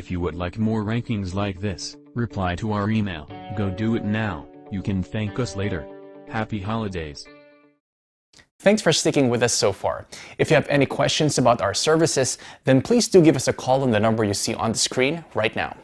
If you would like more rankings like this, reply to our email. Go do it now. You can thank us later. Happy holidays. Thanks for sticking with us so far. If you have any questions about our services, then please do give us a call on the number you see on the screen right now.